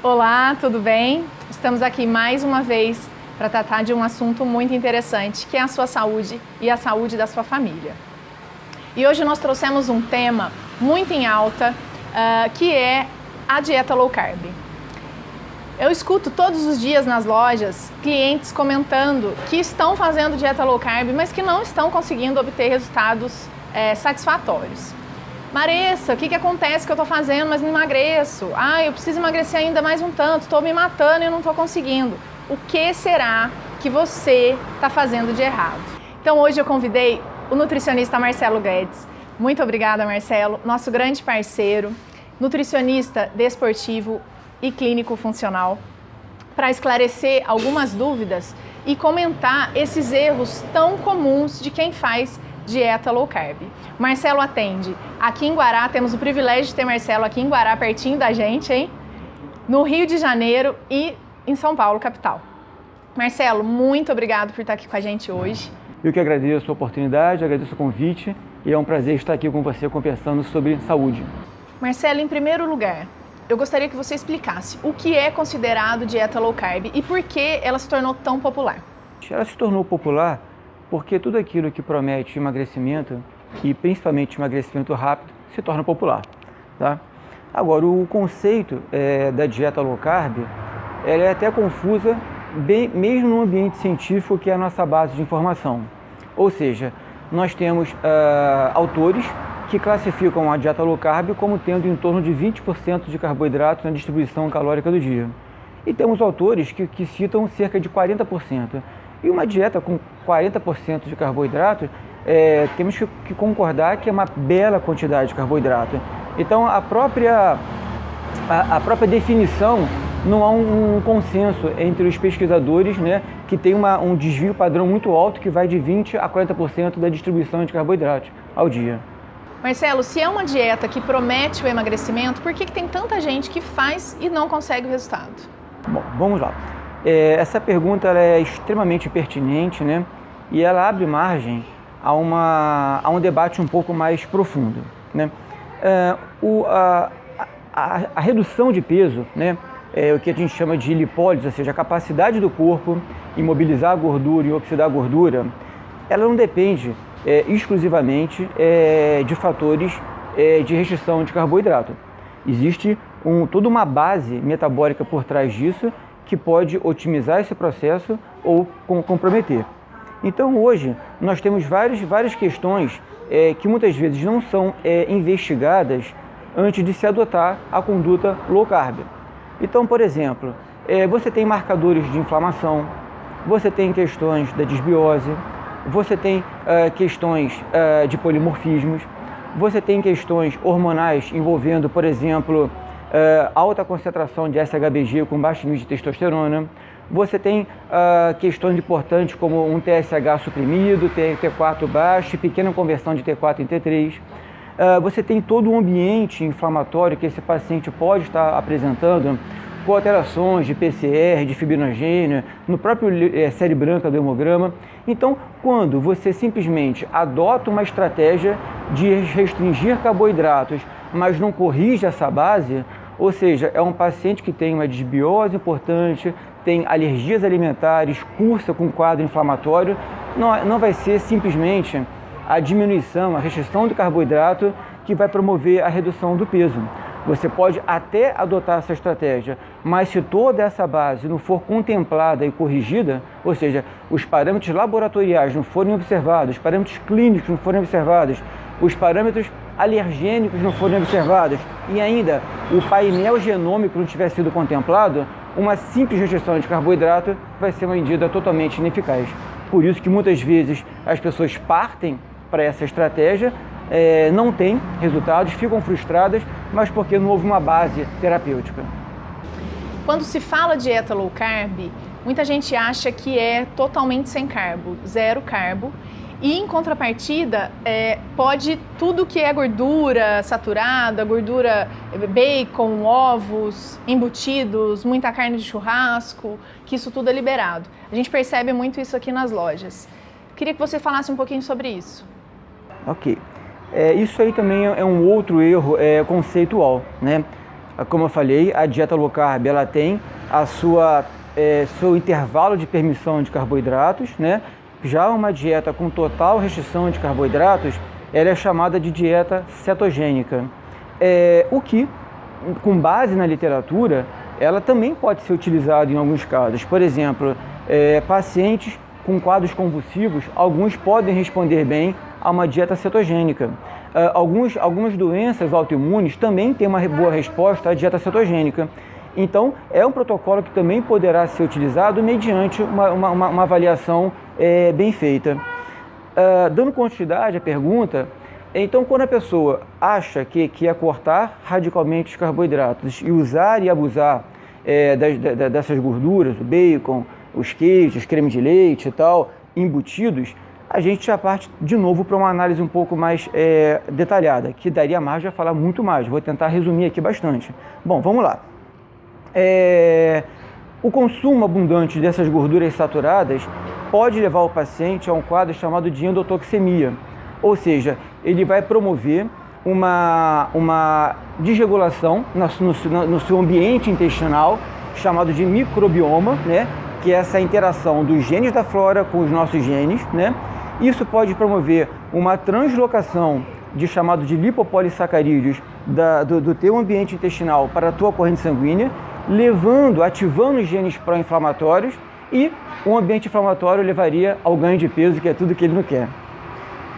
Olá, tudo bem? Estamos aqui mais uma vez para tratar de um assunto muito interessante, que é a sua saúde e a saúde da sua família. E hoje nós trouxemos um tema muito em alta, que é a dieta low carb. Eu escuto todos os dias nas lojas clientes comentando que estão fazendo dieta low carb, mas que não estão conseguindo obter resultados satisfatórios. Maressa, o que acontece que eu estou fazendo, mas não emagreço? Eu preciso emagrecer ainda mais um tanto, estou me matando e não estou conseguindo. O que será que você está fazendo de errado? Então hoje eu convidei o nutricionista Marcelo Guedes. Muito obrigada, Marcelo, nosso grande parceiro, nutricionista desportivo e clínico funcional, para esclarecer algumas dúvidas e comentar esses erros tão comuns de quem faz dieta low carb. Marcelo atende aqui em Guará, temos o privilégio de ter Marcelo aqui em Guará, pertinho da gente, hein? No Rio de Janeiro e em São Paulo, capital. Marcelo, muito obrigado por estar aqui com a gente hoje. Eu que agradeço a oportunidade, agradeço o convite e é um prazer estar aqui com você conversando sobre saúde. Marcelo, em primeiro lugar, eu gostaria que você explicasse o que é considerado dieta low carb e por que ela se tornou tão popular. Ela se tornou popular porque tudo aquilo que promete emagrecimento, e principalmente emagrecimento rápido, se torna popular. Tá? Agora, o conceito da dieta low carb, ela é até confusa, mesmo no ambiente científico, que é a nossa base de informação. Ou seja, nós temos autores que classificam a dieta low carb como tendo em torno de 20% de carboidratos na distribuição calórica do dia. E temos autores que citam cerca de 40%. E uma dieta com 40% de carboidratos, temos que concordar que é uma bela quantidade de carboidrato. Então, a própria definição, não há um consenso entre os pesquisadores, né, que tem um desvio padrão muito alto, que vai de 20% a 40% da distribuição de carboidratos ao dia. Marcelo, se é uma dieta que promete o emagrecimento, por que tem tanta gente que faz e não consegue o resultado? Bom, vamos lá. Essa pergunta ela é extremamente pertinente, né? E ela abre margem a um debate um pouco mais profundo, né? A redução de peso, né? O que a gente chama de lipólise, ou seja, a capacidade do corpo em mobilizar a gordura e oxidar a gordura, ela não depende exclusivamente de fatores de restrição de carboidrato. Existe toda uma base metabólica por trás disso que pode otimizar esse processo ou comprometer. Então hoje nós temos várias questões que muitas vezes não são investigadas antes de se adotar a conduta low carb. Então, por exemplo, você tem marcadores de inflamação, você tem questões da disbiose, você tem questões de polimorfismos, você tem questões hormonais envolvendo, por exemplo, alta concentração de SHBG com baixo nível de testosterona, você tem questões importantes como um TSH suprimido, T4 baixo, pequena conversão de T4 em T3. Você tem todo um ambiente inflamatório que esse paciente pode estar apresentando, com alterações de PCR, de fibrinogênio, no próprio série branca do hemograma. Então, quando você simplesmente adota uma estratégia de restringir carboidratos, mas não corrige essa base, ou seja, é um paciente que tem uma disbiose importante, tem alergias alimentares, cursa com quadro inflamatório, não vai ser simplesmente a diminuição, a restrição do carboidrato que vai promover a redução do peso. Você pode até adotar essa estratégia, mas se toda essa base não for contemplada e corrigida, ou seja, os parâmetros laboratoriais não forem observados, os parâmetros clínicos não forem observados, os parâmetros alergênicos não forem observados e ainda o painel genômico não tiver sido contemplado, uma simples restrição de carboidrato vai ser uma medida totalmente ineficaz. Por isso que muitas vezes as pessoas partem para essa estratégia, não têm resultados, ficam frustradas, mas porque não houve uma base terapêutica. Quando se fala dieta low carb, muita gente acha que é totalmente sem carbo, zero carbo, e em contrapartida, pode tudo que é gordura saturada, gordura, bacon, ovos, embutidos, muita carne de churrasco, que isso tudo é liberado. A gente percebe muito isso aqui nas lojas. Queria que você falasse um pouquinho sobre isso. Ok. Isso aí também é um outro erro conceitual, né? como eu falei, a dieta low carb ela tem a seu intervalo de permissão de carboidratos, né? Já uma dieta com total restrição de carboidratos, ela é chamada de dieta cetogênica. O que, com base na literatura, ela também pode ser utilizada em alguns casos. Por exemplo, pacientes com quadros convulsivos, alguns podem responder bem a uma dieta cetogênica. Algumas doenças autoimunes também têm uma boa resposta à dieta cetogênica. Então, é um protocolo que também poderá ser utilizado mediante uma avaliação bem feita. Dando continuidade à pergunta, então, quando a pessoa acha que quer cortar radicalmente os carboidratos e usar e abusar dessas gorduras, o bacon, os queijos, creme de leite e tal, embutidos, a gente já parte de novo para uma análise um pouco mais detalhada, que daria margem a falar muito mais. Vou tentar resumir aqui bastante. Bom, vamos lá. O consumo abundante dessas gorduras saturadas pode levar o paciente a um quadro chamado de endotoxemia, ou seja, ele vai promover uma desregulação no seu ambiente intestinal, chamado de microbioma, né? Que é essa interação dos genes da flora com os nossos genes, né? Isso pode promover uma translocação chamado de lipopolissacarídeos do teu ambiente intestinal para a tua corrente sanguínea, ativando os genes pró-inflamatórios, e o ambiente inflamatório levaria ao ganho de peso, que é tudo que ele não quer.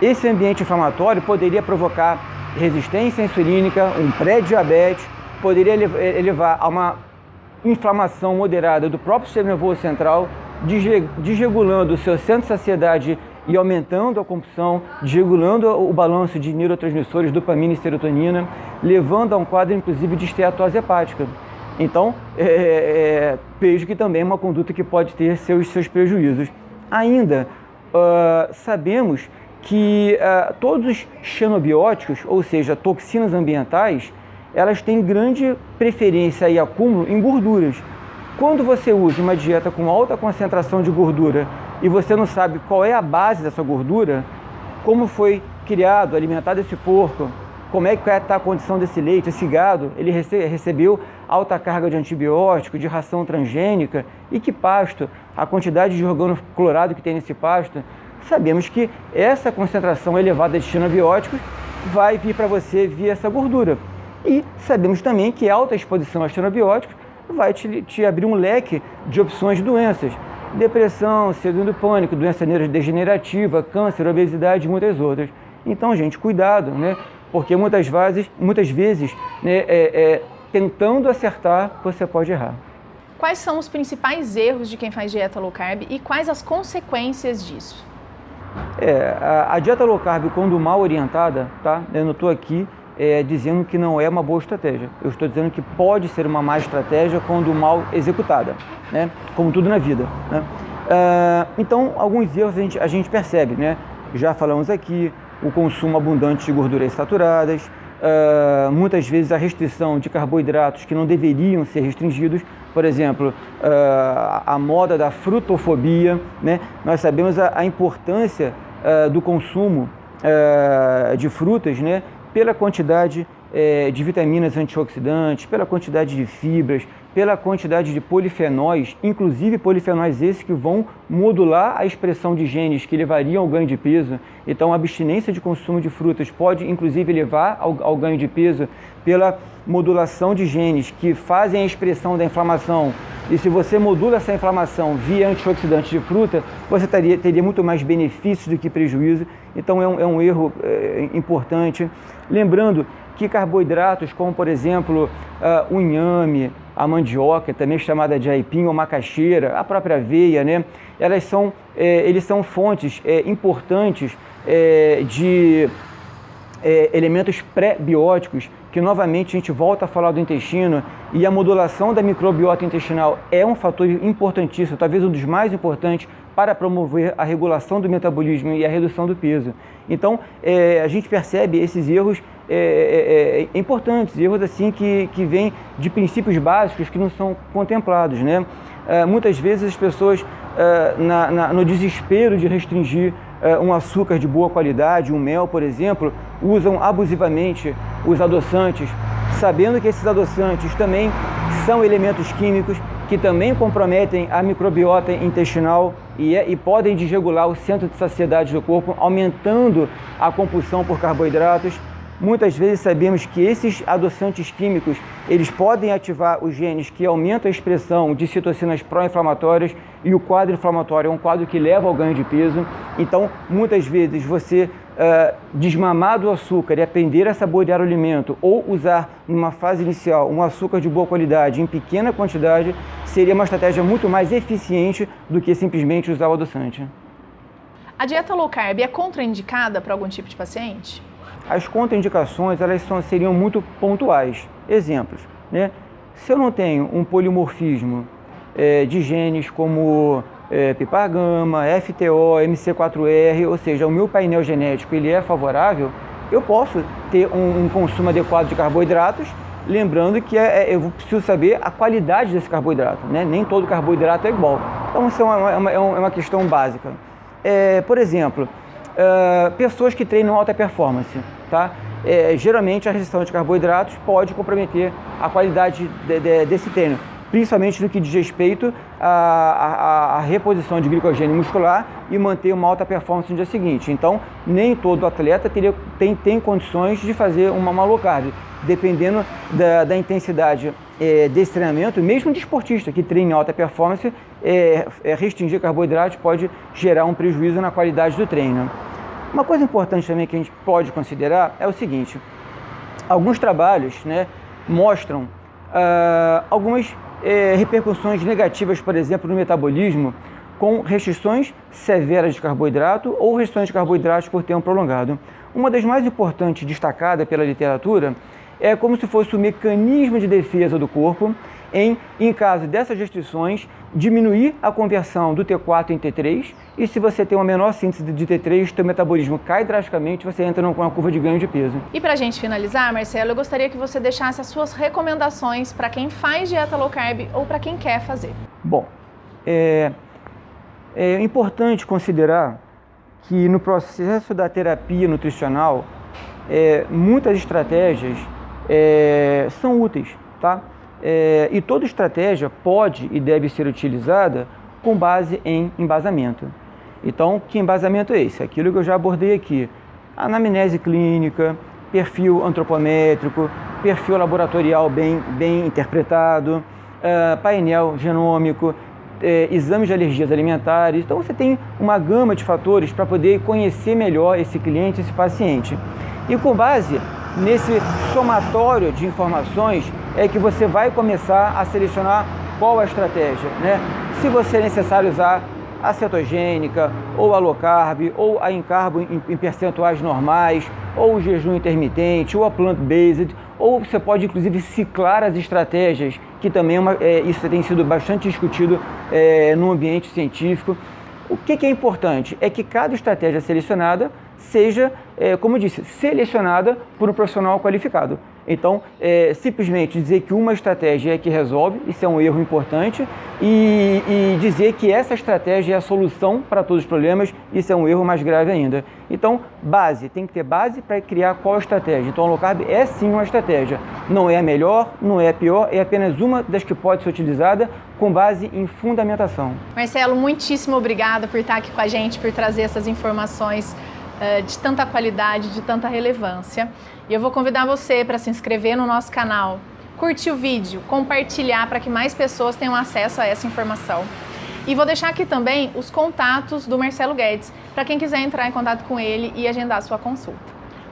Esse ambiente inflamatório poderia provocar resistência insulínica, um pré-diabetes, poderia levar a uma inflamação moderada do próprio sistema nervoso central, desregulando o seu centro de saciedade e aumentando a compulsão, desregulando o balanço de neurotransmissores, dopamina e serotonina, levando a um quadro, inclusive, de esteatose hepática. Então, vejo que também é uma conduta que pode ter seus prejuízos. Ainda, sabemos que todos os xenobióticos, ou seja, toxinas ambientais, elas têm grande preferência e acúmulo em gorduras. Quando você usa uma dieta com alta concentração de gordura e você não sabe qual é a base dessa gordura, como foi criado, alimentado esse porco, como é que está a condição desse leite, esse gado, ele recebeu alta carga de antibiótico, de ração transgênica, e que pasto, a quantidade de organoclorado que tem nesse pasto, sabemos que essa concentração elevada de xenobióticos vai vir para você via essa gordura. E sabemos também que alta exposição a xenobióticos vai te abrir um leque de opções de doenças. Depressão, síndrome do pânico, doença neurodegenerativa, câncer, obesidade e muitas outras. Então, gente, cuidado, né? Porque muitas vezes né, tentando acertar, você pode errar. Quais são os principais erros de quem faz dieta low carb e quais as consequências disso? A dieta low carb, quando mal orientada, tá? Eu não estou aqui dizendo que não é uma boa estratégia. Eu estou dizendo que pode ser uma má estratégia quando mal executada, né? Como tudo na vida, né? Então, alguns erros a gente percebe, né? Já falamos aqui, o consumo abundante de gorduras saturadas, muitas vezes a restrição de carboidratos que não deveriam ser restringidos, por exemplo, a moda da frutofobia, né? Nós sabemos a importância do consumo de frutas, né? Pela quantidade de vitaminas antioxidantes, pela quantidade de fibras, pela quantidade de polifenóis, inclusive polifenóis esses que vão modular a expressão de genes que levariam ao ganho de peso. Então, a abstinência de consumo de frutas pode, inclusive, levar ao ganho de peso pela modulação de genes que fazem a expressão da inflamação. E se você modula essa inflamação via antioxidante de fruta, você teria muito mais benefícios do que prejuízo. Então, é um erro importante. Lembrando que carboidratos como, por exemplo, o inhame, a mandioca, também chamada de aipim ou macaxeira, a própria aveia, né? Eles são fontes importantes de elementos pré-bióticos, que novamente a gente volta a falar do intestino, e a modulação da microbiota intestinal é um fator importantíssimo, talvez um dos mais importantes para promover a regulação do metabolismo e a redução do peso. Então, a gente percebe esses erros importantes, erros assim que vêm de princípios básicos que não são contemplados, né? Muitas vezes as pessoas, no desespero de restringir um açúcar de boa qualidade, um mel, por exemplo, usam abusivamente os adoçantes sabendo que esses adoçantes também são elementos químicos que também comprometem a microbiota intestinal e podem desregular o centro de saciedade do corpo, aumentando a compulsão por carboidratos. Muitas vezes sabemos que esses adoçantes químicos, eles podem ativar os genes que aumentam a expressão de citocinas pró-inflamatórias, e o quadro inflamatório é um quadro que leva ao ganho de peso. Então, muitas vezes você desmamar do açúcar e aprender a saborear o alimento, ou usar numa fase inicial um açúcar de boa qualidade em pequena quantidade, seria uma estratégia muito mais eficiente do que simplesmente usar o adoçante. A dieta low carb é contraindicada para algum tipo de paciente? As contraindicações, elas seriam muito pontuais. Exemplos, né? Se eu não tenho um polimorfismo de genes como pipargama, FTO, MC4R, ou seja, o meu painel genético ele é favorável, eu posso ter um consumo adequado de carboidratos, lembrando que eu preciso saber a qualidade desse carboidrato, né? Nem todo carboidrato é igual. Então, isso é uma questão básica. Por exemplo, pessoas que treinam alta performance, tá? Geralmente a restrição de carboidratos pode comprometer a qualidade desse treino, principalmente no que diz respeito à reposição de glicogênio muscular e manter uma alta performance no dia seguinte. Então, nem todo atleta tem condições de fazer uma low carb, dependendo da intensidade desse treinamento. Mesmo de esportista que treina em alta performance, restringir carboidratos pode gerar um prejuízo na qualidade do treino. Uma coisa importante também que a gente pode considerar é o seguinte: alguns trabalhos, né, mostram algumas repercussões negativas, por exemplo, no metabolismo, com restrições severas de carboidrato ou restrições de carboidratos por tempo prolongado. Uma das mais importantes, destacada pela literatura, é como se fosse o mecanismo de defesa do corpo em caso dessas restrições, diminuir a conversão do T4 em T3, e se você tem uma menor síntese de T3, seu metabolismo cai drasticamente, você entra numa curva de ganho de peso. E para a gente finalizar, Marcelo, eu gostaria que você deixasse as suas recomendações para quem faz dieta low carb ou para quem quer fazer. Bom, é importante considerar que no processo da terapia nutricional, muitas estratégias são úteis, tá? E toda estratégia pode e deve ser utilizada com base em embasamento. Então, que embasamento é esse? Aquilo que eu já abordei aqui: anamnese clínica, perfil antropométrico, perfil laboratorial bem interpretado, painel genômico, exames de alergias alimentares. Então, você tem uma gama de fatores para poder conhecer melhor esse cliente, esse paciente. E com base nesse somatório de informações é que você vai começar a selecionar qual a estratégia, né? Se você é necessário usar a cetogênica, ou a low carb, ou a em carbo em percentuais normais, ou o jejum intermitente, ou a plant-based, ou você pode inclusive ciclar as estratégias, que também isso tem sido bastante discutido no ambiente científico. O que é importante é que cada estratégia selecionada seja, como eu disse, selecionada por um profissional qualificado. Então, simplesmente dizer que uma estratégia é que resolve, isso é um erro importante, e dizer que essa estratégia é a solução para todos os problemas, isso é um erro mais grave ainda. Então, tem que ter base para criar qual estratégia. Então, a low carb é sim uma estratégia. Não é a melhor, não é a pior, é apenas uma das que pode ser utilizada com base em fundamentação. Marcelo, muitíssimo obrigada por estar aqui com a gente, por trazer essas informações de tanta qualidade, de tanta relevância. E eu vou convidar você para se inscrever no nosso canal, curtir o vídeo, compartilhar para que mais pessoas tenham acesso a essa informação. E vou deixar aqui também os contatos do Marcelo Guedes, para quem quiser entrar em contato com ele e agendar a sua consulta.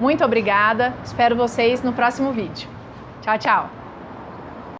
Muito obrigada, espero vocês no próximo vídeo. Tchau, tchau!